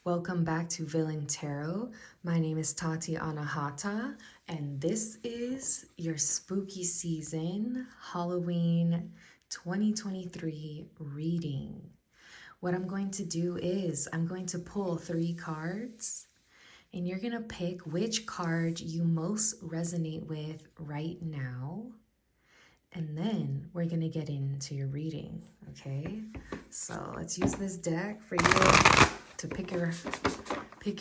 Welcome back to Villain Tarot. My name is Tati Anahata, and this is your spooky season Halloween 2023 reading. What I'm going to do is I'm going to pull 3 cards, and you're going to pick which card you most resonate with right now. And then we're going to get into your reading, okay? So let's use this deck for you to pick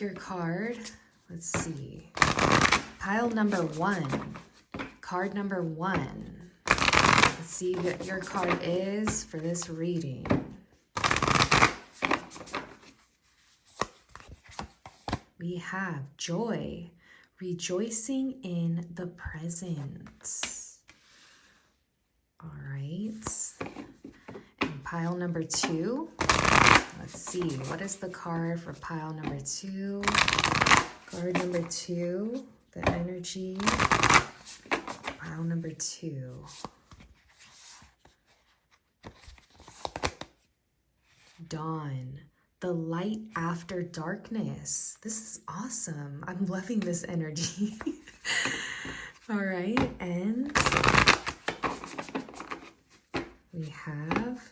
your card. Let's see. Pile number 1. Card number 1. Let's see what your card is for this reading. We have joy, rejoicing in the present. All right. And pile number 2. Let's see, what is the card for pile number 2? Card number 2, the energy. Pile number 2. Dawn, the light after darkness. This is awesome. I'm loving this energy. All right, and we have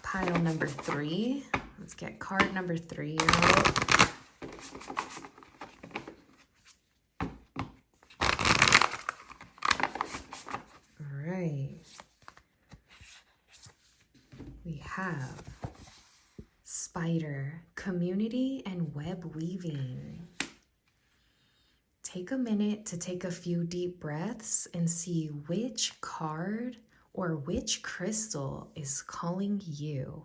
pile number 3. Let's get card number 3 out. All right. We have spider, community, and web weaving. Take a minute to take a few deep breaths and see which card or which crystal is calling you.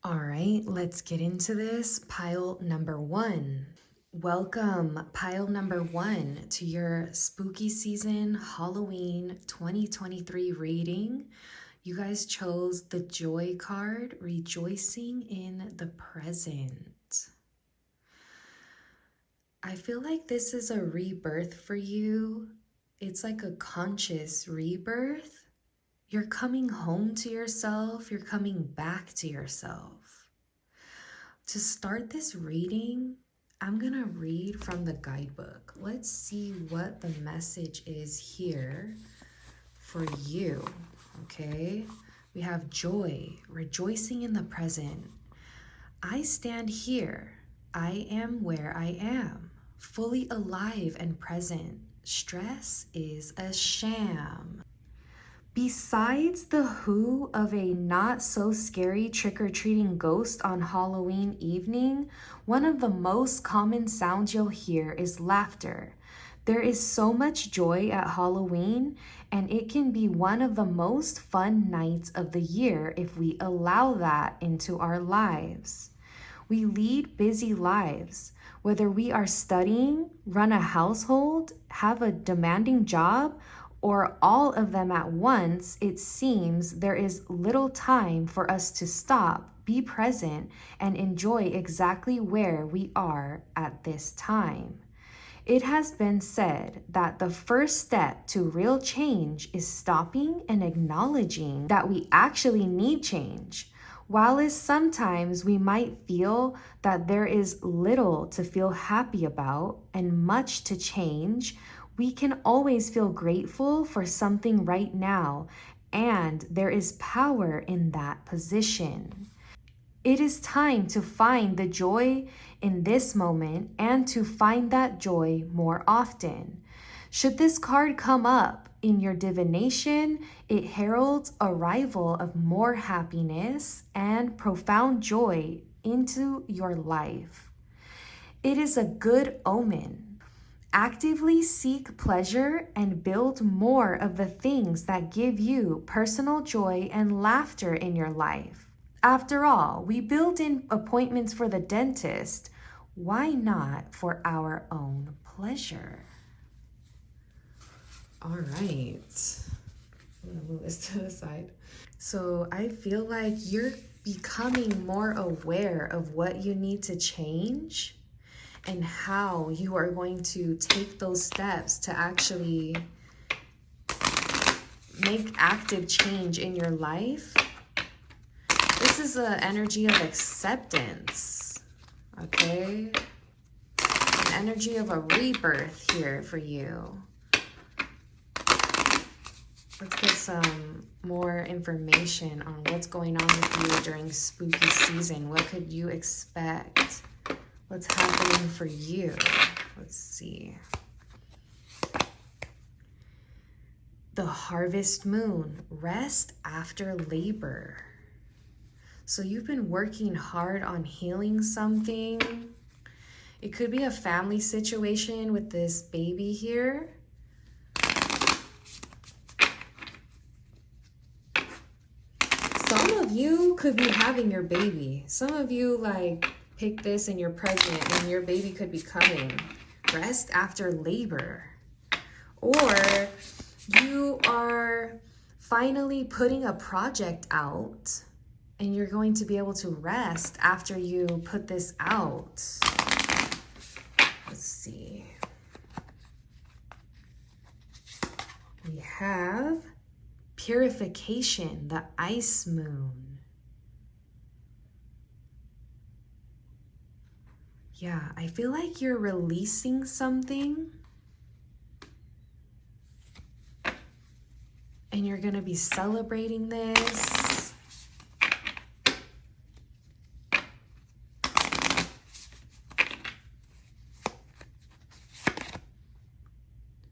All right, let's get into this. Pile number 1. Welcome, pile number 1, to your spooky season Halloween 2023 reading. You guys chose the joy card, rejoicing in the present. I feel like this is a rebirth for you. It's like a conscious rebirth. You're coming home to yourself. You're coming back to yourself. To start this reading, I'm going to read from the guidebook. Let's see what the message is here for you, okay? We have joy, rejoicing in the present. I stand here. I am where I am, fully alive and present. Stress is a sham. Besides the who of a not-so-scary trick-or-treating ghost on Halloween evening, one of the most common sounds you'll hear is laughter. There is so much joy at Halloween, and it can be one of the most fun nights of the year if we allow that into our lives. We lead busy lives. Whether we are studying, run a household, have a demanding job, or all of them at once, it seems there is little time for us to stop, be present, and enjoy exactly where we are at this time. It has been said that the first step to real change is stopping and acknowledging that we actually need change. While sometimes we might feel that there is little to feel happy about and much to change, we can always feel grateful for something right now, and there is power in that position. It is time to find the joy in this moment and to find that joy more often. Should this card come up in your divination, it heralds arrival of more happiness and profound joy into your life. It is a good omen. Actively seek pleasure and build more of the things that give you personal joy and laughter in your life. After all, we build in appointments for the dentist. Why not for our own pleasure? All right. I'm going to move this to the side. So I feel like you're becoming more aware of what you need to change and how you are going to take those steps to actually make active change in your life. This is an energy of acceptance, okay? An energy of a rebirth here for you. Let's get some more information on what's going on with you during spooky season. What could you expect? What's happening for you? Let's see. The harvest moon, rest after labor. So you've been working hard on healing something. It could be a family situation with this baby here. Some of you could be having your baby. Some of you like pick this and you're pregnant and your baby could be coming. Rest after labor. Or you are finally putting a project out and you're going to be able to rest after you put this out. Let's see. We have purification, the ice moon. Yeah, I feel like you're releasing something. And you're going to be celebrating this.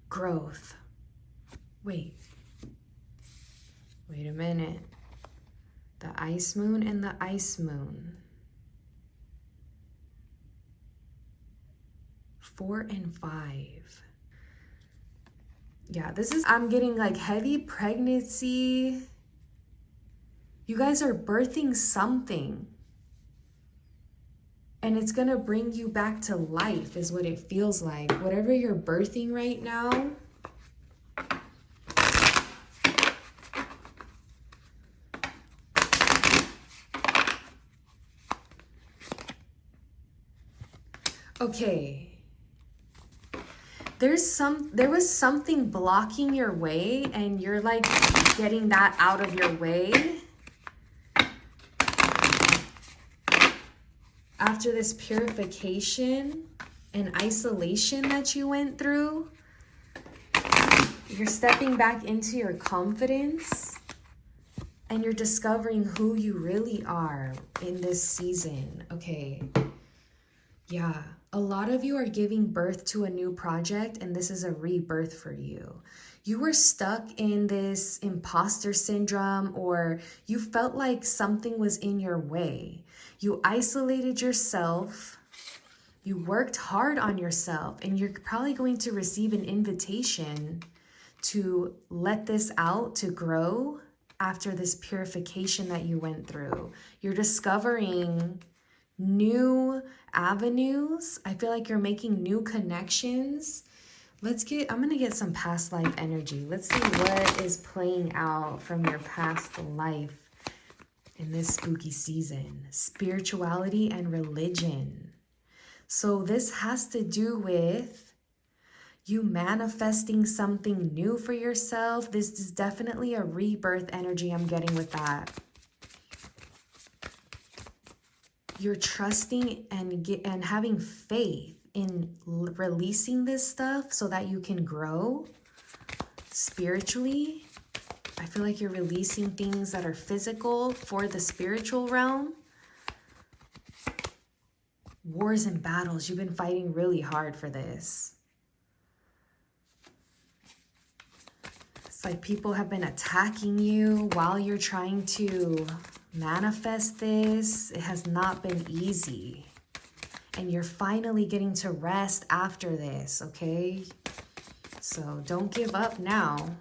Growth. Wait a minute. The ice moon and the ice moon. 4 and 5. Yeah, I'm getting like heavy pregnancy. You guys are birthing something. And it's gonna bring you back to life is what it feels like. Whatever you're birthing right now. Okay. There was something blocking your way and you're like getting that out of your way. After this purification and isolation that you went through, you're stepping back into your confidence and you're discovering who you really are in this season. Okay. Yeah. A lot of you are giving birth to a new project, and this is a rebirth for you. You were stuck in this imposter syndrome, or you felt like something was in your way. You isolated yourself. You worked hard on yourself, and you're probably going to receive an invitation to let this out, to grow after this purification that you went through. You're discovering new avenues. I feel like you're making new connections. I'm gonna get some past life energy. Let's see what is playing out from your past life in this spooky season. Spirituality and religion. So this has to do with you manifesting something new for yourself. This is definitely a rebirth energy I'm getting with that. You're trusting and having faith in releasing this stuff so that you can grow spiritually. I feel like you're releasing things that are physical for the spiritual realm. Wars and battles. You've been fighting really hard for this. It's like people have been attacking you while you're trying to manifest this. It has not been easy. And you're finally getting to rest after this, okay? So don't give up now.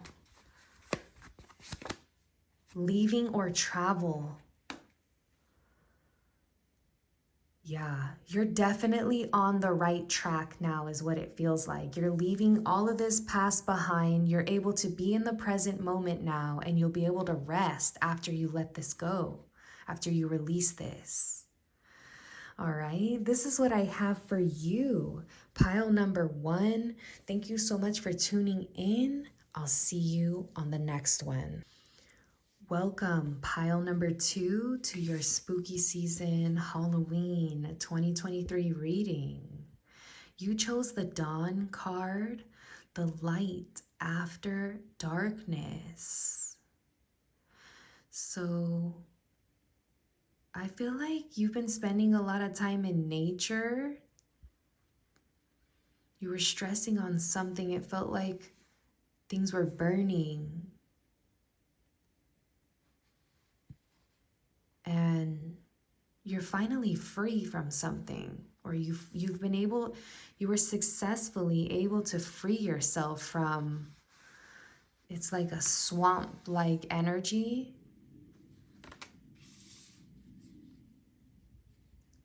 Leaving or travel. Yeah, you're definitely on the right track now is what it feels like. You're leaving all of this past behind. You're able to be in the present moment now, and you'll be able to rest after you let this go, after you release this. All right, this is what I have for you. Pile number 1, thank you so much for tuning in. I'll see you on the next one. Welcome, pile number 2, to your spooky season Halloween 2023 reading. You chose the Dawn card, the light after darkness. So I feel like you've been spending a lot of time in nature. You were stressing on something. It felt like things were burning. And you're finally free from something, or you were successfully able to free yourself from, it's like a swamp like energy.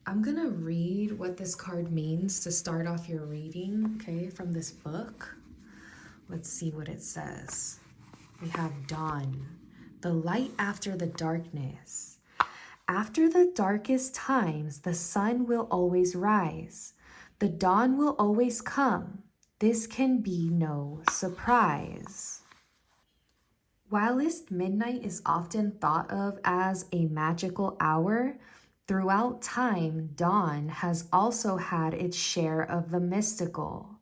I'm gonna read what this card means to start off your reading, okay, from this book. Let's see what it says. We have dawn, the light after the darkness. After the darkest times, the sun will always rise. The dawn will always come. This can be no surprise. Whilst midnight is often thought of as a magical hour, throughout time, dawn has also had its share of the mystical.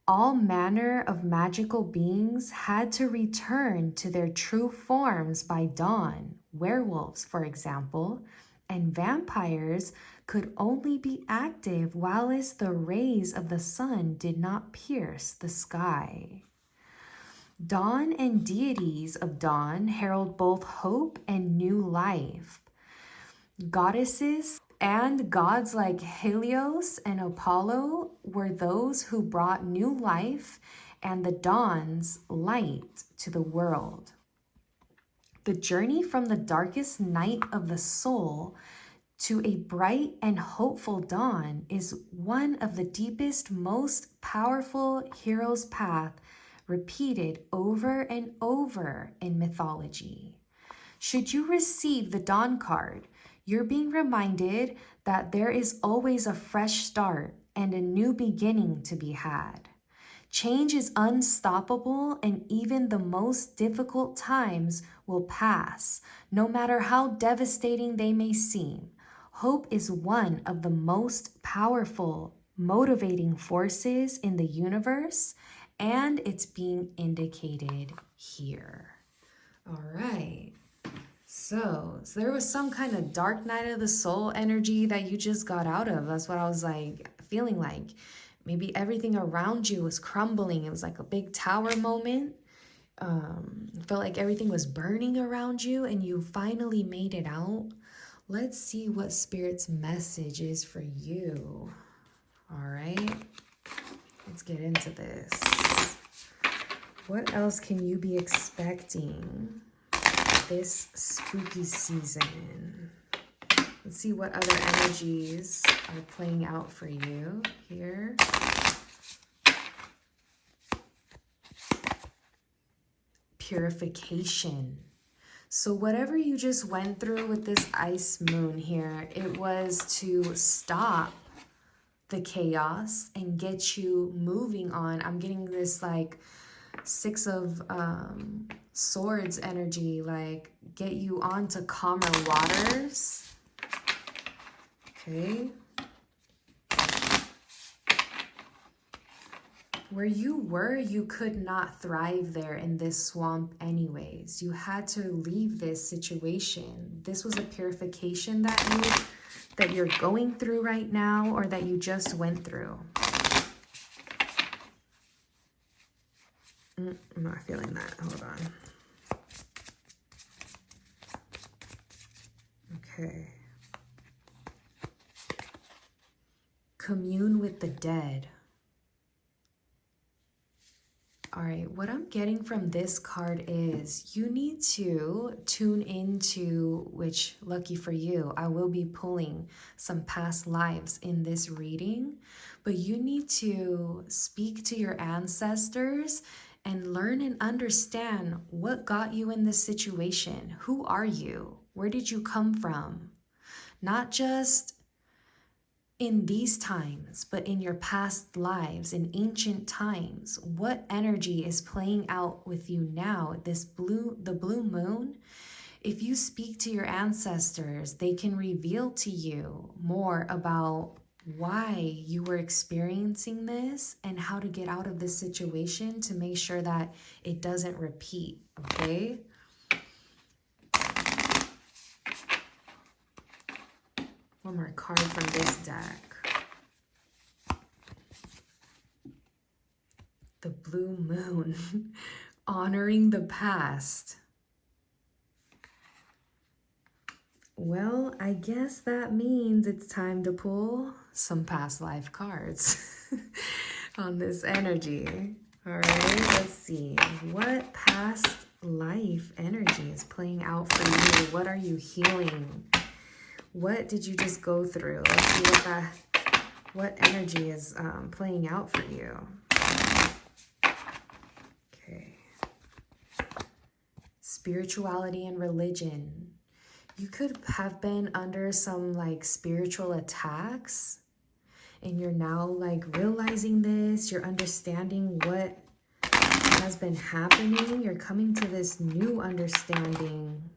All manner of magical beings had to return to their true forms by dawn. Werewolves, for example, and vampires could only be active whilst the rays of the sun did not pierce the sky. Dawn and deities of dawn herald both hope and new life. Goddesses and gods like Helios and Apollo were those who brought new life and the dawn's light to the world. The journey from the darkest night of the soul to a bright and hopeful dawn is one of the deepest, most powerful hero's path, repeated over and over in mythology. Should you receive the Dawn card, you're being reminded that there is always a fresh start and a new beginning to be had. Change is unstoppable, and even the most difficult times will pass, no matter how devastating they may seem. Hope is one of the most powerful, motivating forces in the universe, and it's being indicated here. All right. So there was some kind of dark night of the soul energy that you just got out of. That's what I was like feeling like. Maybe everything around you was crumbling. It was like a big tower moment. It felt like everything was burning around you and you finally made it out. Let's see what Spirit's message is for you. All right, let's get into this. What else can you be expecting this spooky season? Let's see what other energies are playing out for you here. Purification. So whatever you just went through with this ice moon here, it was to stop the chaos and get you moving on. I'm getting this like Six of Swords energy, like get you onto calmer waters. Okay. Where you were, you could not thrive there in this swamp anyways. You had to leave this situation. This was a purification that you're going through right now, or that you just went through. I'm not feeling that. Hold on. Okay. Commune with the dead. All right, what I'm getting from this card is you need to tune into, which lucky for you, I will be pulling some past lives in this reading, but you need to speak to your ancestors and learn and understand what got you in this situation. Who are you? Where did you come from? Not just in these times, but in your past lives, in ancient times, what energy is playing out with you now? The blue moon, if you speak to your ancestors, they can reveal to you more about why you were experiencing this and how to get out of this situation to make sure that it doesn't repeat, okay? One more card from this deck. The blue moon, honoring the past. Well, I guess that means it's time to pull some past life cards on this energy. All right, let's see. What past life energy is playing out for you? What are you healing? What did you just go through? Let's see what energy is playing out for you. Okay. Spirituality and religion. You could have been under some like spiritual attacks, and you're now like realizing this, you're understanding what has been happening. You're coming to this new understanding.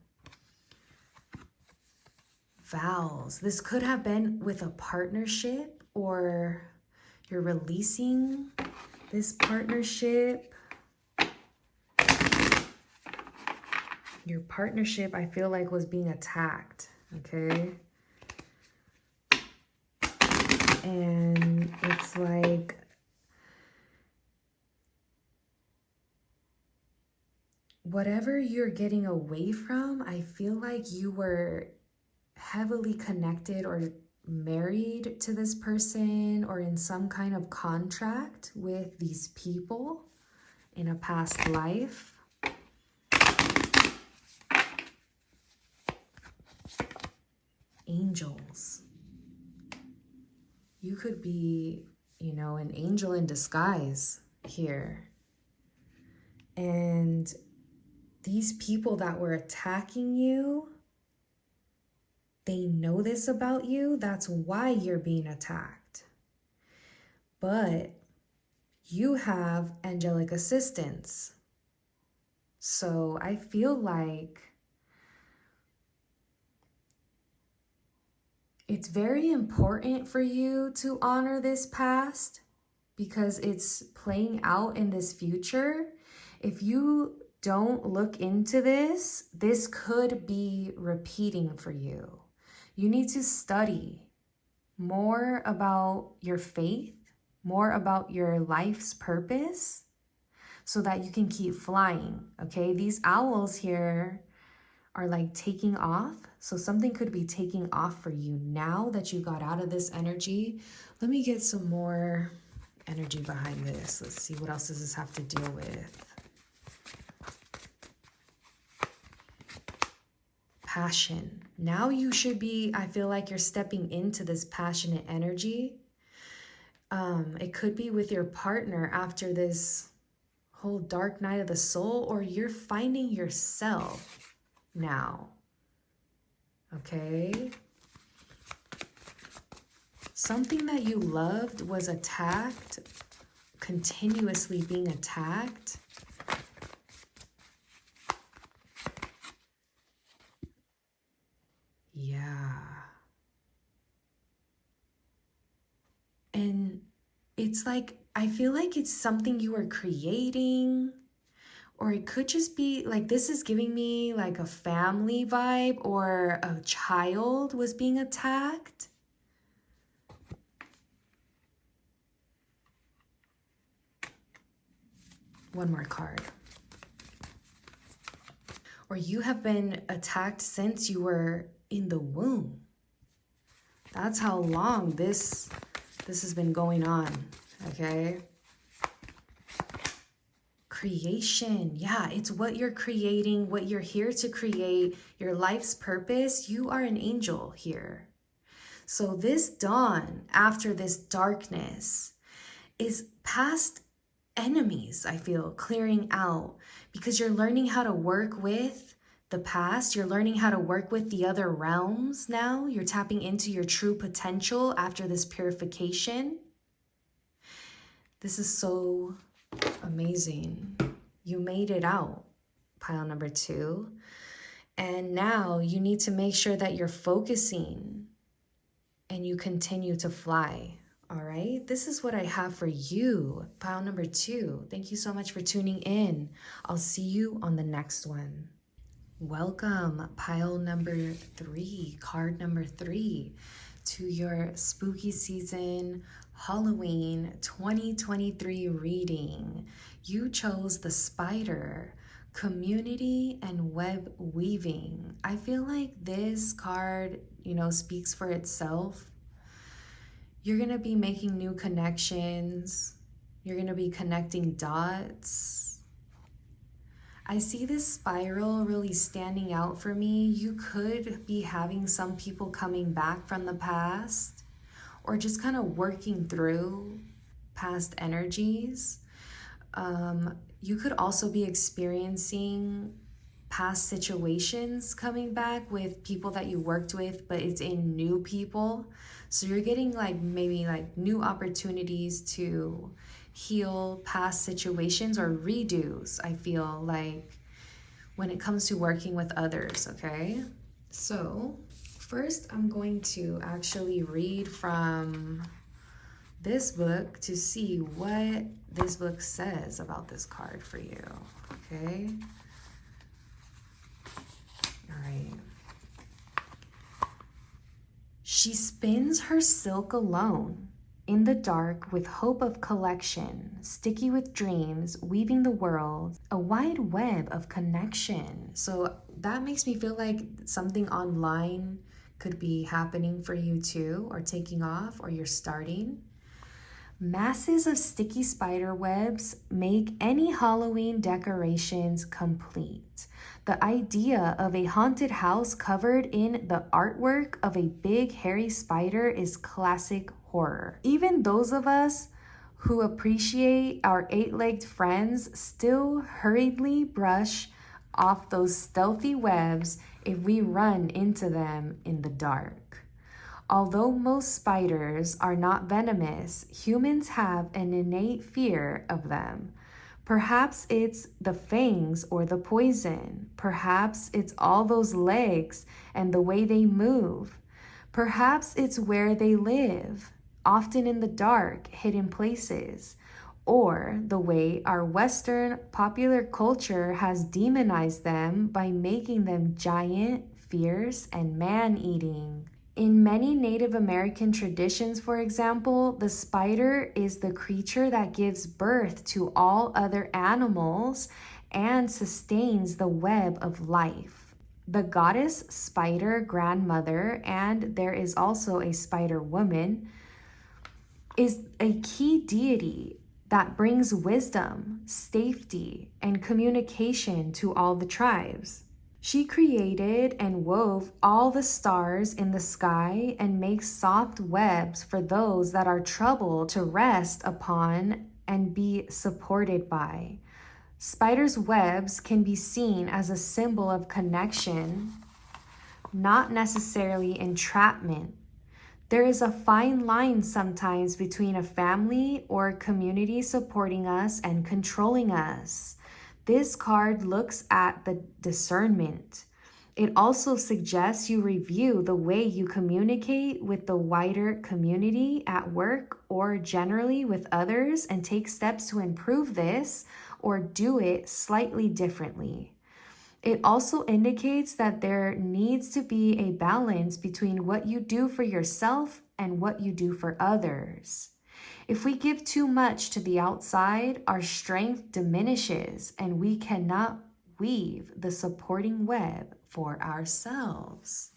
Vows. This could have been with a partnership, or you're releasing this partnership. Your partnership, I feel like, was being attacked, okay? And it's like whatever you're getting away from, I feel like you were heavily connected or married to this person or in some kind of contract with these people in a past life. Angels. You could be, an angel in disguise here. And these people that were attacking you, they know this about you. That's why you're being attacked. But you have angelic assistance. So I feel like it's very important for you to honor this past because it's playing out in this future. If you don't look into this, this could be repeating for you. You need to study more about your faith, more about your life's purpose, so that you can keep flying, okay? These owls here are like taking off. So something could be taking off for you now that you got out of this energy. Let me get some more energy behind this. Let's see, what else does this have to deal with? Passion. Now you should be, I feel like you're stepping into this passionate energy. It could be with your partner after this whole dark night of the soul, or you're finding yourself now. Okay? Something that you loved was attacked, continuously being attacked. Yeah. And it's like, I feel like it's something you were creating, or it could just be like, this is giving me like a family vibe, or a child was being attacked. One more card. Or you have been attacked since you were in the womb. That's how long this has been going on, okay? Creation. Yeah, it's what you're creating, what you're here to create, your life's purpose. You are an angel here. So this dawn after this darkness is past enemies, I feel, clearing out, because you're learning how to work with the past. You're learning how to work with the other realms now. You're tapping into your true potential after this purification. This is so amazing. You made it out, pile number 2. And now you need to make sure that you're focusing and you continue to fly. All right, this is what I have for you, pile number 2. Thank you so much for tuning in. I'll see you on the next one. Welcome, pile number 3, card number 3, to your spooky season Halloween 2023 reading. You chose the spider, community and web weaving. I feel like this card, speaks for itself. You're going to be making new connections. You're going to be connecting dots. I see this spiral really standing out for me. You could be having some people coming back from the past or just kind of working through past energies. You could also be experiencing past situations coming back with people that you worked with, but it's in new people. So you're getting maybe new opportunities to heal past situations or redos, I feel like, when it comes to working with others, okay? So first I'm going to actually read from this book to see what this book says about this card for you, okay? All right. She spins her silk alone, in the dark with hope of collection, sticky with dreams, weaving the world, a wide web of connection. So that makes me feel like something online could be happening for you too, or taking off, or you're starting. Masses of sticky spider webs make any Halloween decorations complete. The idea of a haunted house covered in the artwork of a big hairy spider is classic horror. Even those of us who appreciate our 8-legged friends still hurriedly brush off those stealthy webs if we run into them in the dark. Although most spiders are not venomous, humans have an innate fear of them. Perhaps it's the fangs or the poison. Perhaps it's all those legs and the way they move. Perhaps it's where they live, often in the dark, hidden places, or the way our Western popular culture has demonized them by making them giant, fierce, and man-eating. In many Native American traditions, for example, the spider is the creature that gives birth to all other animals and sustains the web of life. The goddess spider grandmother, and there is also a spider woman, is a key deity that brings wisdom, safety, and communication to all the tribes. She created and wove all the stars in the sky and makes soft webs for those that are troubled to rest upon and be supported by. Spiders' webs can be seen as a symbol of connection, not necessarily entrapment. There is a fine line sometimes between a family or a community supporting us and controlling us. This card looks at the discernment. It also suggests you review the way you communicate with the wider community at work or generally with others and take steps to improve this or do it slightly differently. It also indicates that there needs to be a balance between what you do for yourself and what you do for others. If we give too much to the outside, our strength diminishes and we cannot weave the supporting web for ourselves.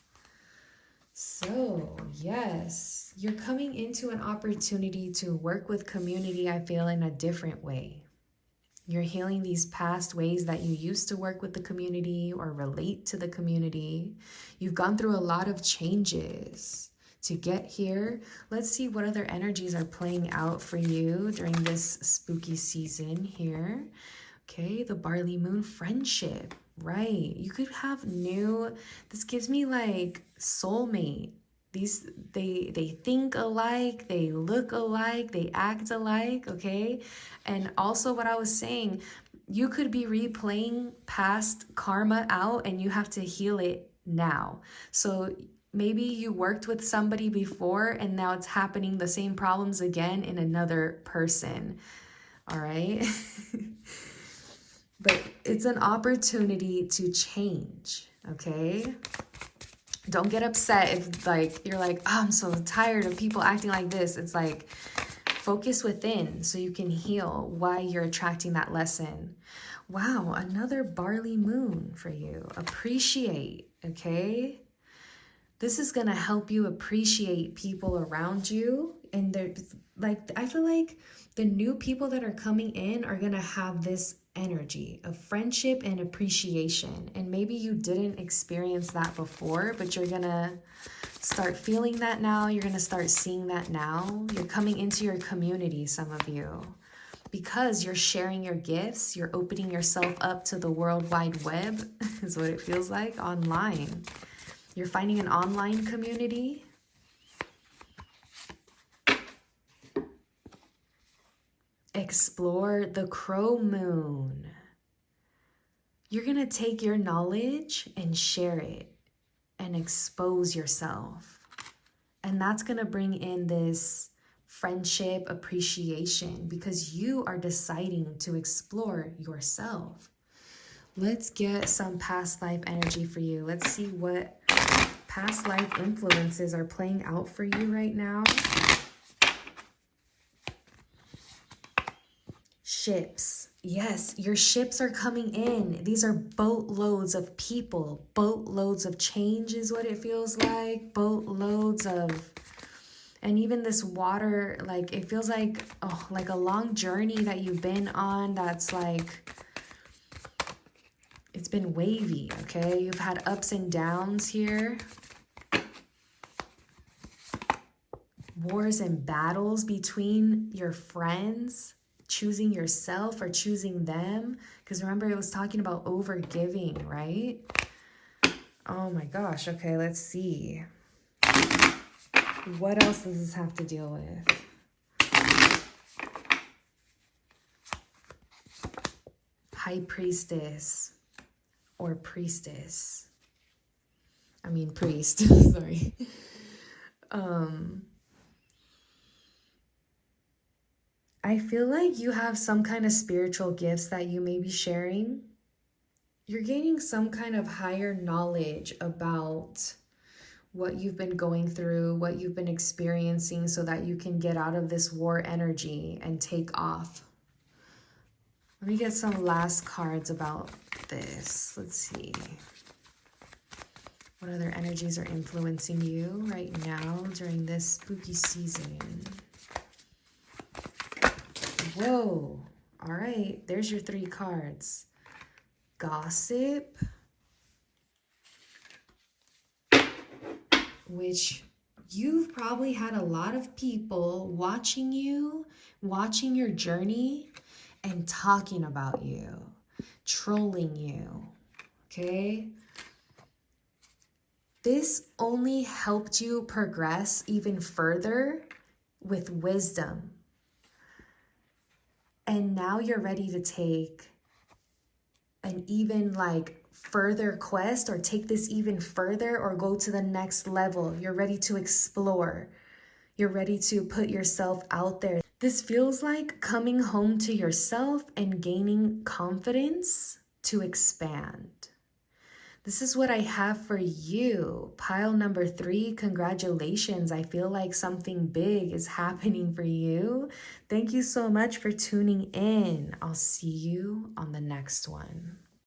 So, yes, you're coming into an opportunity to work with community, I feel, in a different way. You're healing these past ways that you used to work with the community or relate to the community. You've gone through a lot of changes to get here. Let's see what other energies are playing out for you during this spooky season here. Okay, the barley moon, friendship. Right. You could have this gives me like soulmate. These they think alike, they look alike, they act alike, okay? And also what I was saying, you could be replaying past karma out and you have to heal it now. So maybe you worked with somebody before and now it's happening the same problems again in another person. All right? But it's an opportunity to change, okay? Don't get upset if like you're like, oh, I'm so tired of people acting like this. It's like focus within so you can heal why you're attracting that lesson. Wow, another barley moon for you. Appreciate, okay? This is gonna help you appreciate people around you. And they're like, I feel like the new people that are coming in are gonna have this energy of friendship and appreciation. And maybe you didn't experience that before, but you're gonna start feeling that now. You're gonna start seeing that now. You're coming into your community, some of you, because you're sharing your gifts. You're opening yourself up to the World Wide Web, is what it feels like, online. You're finding an online community. Explore the crow moon. You're going to take your knowledge and share it and expose yourself. And that's going to bring in this friendship appreciation because you are deciding to explore yourself. Let's get some past life energy for you. Let's see what past life influences are playing out for you right now. Ships. Yes, your ships are coming in. These are boatloads of people. Boatloads of change is what it feels like. Boatloads of... And even this water, like, it feels like, oh, like a long journey that you've been on that's like... It's been wavy, okay? You've had ups and downs here. Wars and battles between your friends, choosing yourself or choosing them. Because remember, it was talking about overgiving, right? Oh my gosh. Okay, let's see. What else does this have to deal with? High priestess or priestess. I mean priest, sorry. I feel like you have some kind of spiritual gifts that you may be sharing. You're gaining some kind of higher knowledge about what you've been going through, what you've been experiencing so that you can get out of this war energy and take off. Let me get some last cards about this. Let's see. What other energies are influencing you right now during this spooky season? Whoa. All right. There's your 3 cards. Gossip. Which you've probably had a lot of people watching you, watching your journey, and talking about you, trolling you. Okay? This only helped you progress even further with wisdom. And now you're ready to take an even like further quest or take this even further or go to the next level. You're ready to explore. You're ready to put yourself out there. This feels like coming home to yourself and gaining confidence to expand. This is what I have for you. Pile number 3, congratulations. I feel like something big is happening for you. Thank you so much for tuning in. I'll see you on the next one.